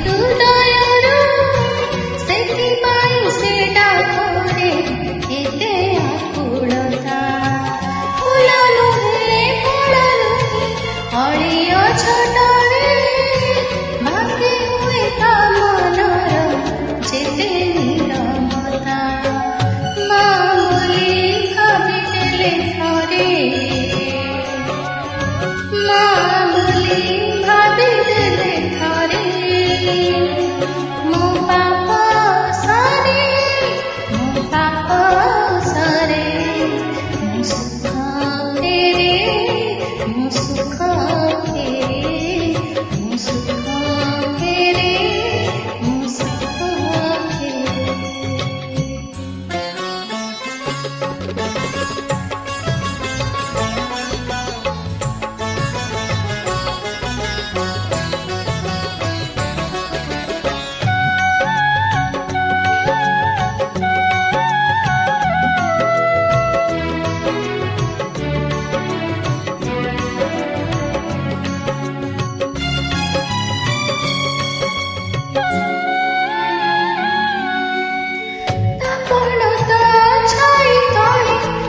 ହୃଦୟରୁ ସେଥିପାଇଁ ସେ ଡାକରେ ଏତେ ଆକୁଳତା। ଫୁଲ ନୁହେଁ ଫଳ ନୁହେଁ ଅଳିଅ ଛଟାରେ ଭାଙ୍ଗି ହୁଏ ତା ମନର ଯେତେ ନିରମତା। ମା ବୋଲି ଭାବିଦେଲେ ଥରେ, ମା ବୋଲି ଭାବିଦେଲେ ଥରେ ମୋ ପାପ ସରେ, ମୋ ପାପ ସରେ। ମୋ ସୁଖ ଫେରେ, ମୋ ସୁଖ ଫେରେ, ମୋ ସୁଖ ଫେରେ, ମୋ ସୁଖ ଫେରେ।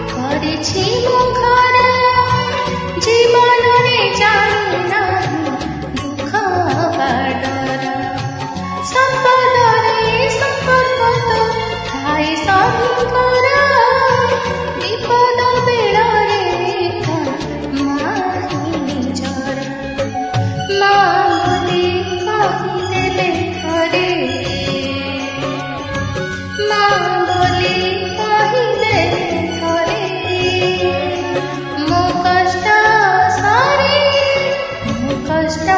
କରିଛି ମୁଁ ଘର ଜୀବନରେ ଜାଣିନାହିଁ ଦୁଃଖ ବାଡର। ସମ୍ପଦରେ ସମ୍ପର୍କ ତ ଥାଏ ସବୁଙ୍କର, ବିପଦ ବେଳରେ ଏକା ମା ହିଁ ନିଜର। ମା ବୋଲି କହିଦେଲେ ଥରେ, ମା ବୋଲି କହିଦେଲେ ଥରେ ମୋ କଷ୍ଟ ସରେ, ମୋ କଷ୍ଟ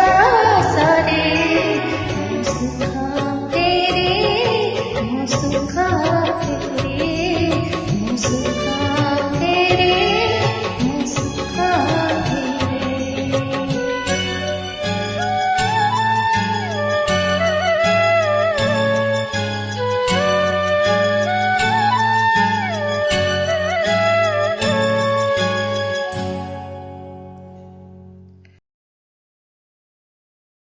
ସରେ। ମୋ ସୁଖ ଫେରେ, ମୋ ସୁଖ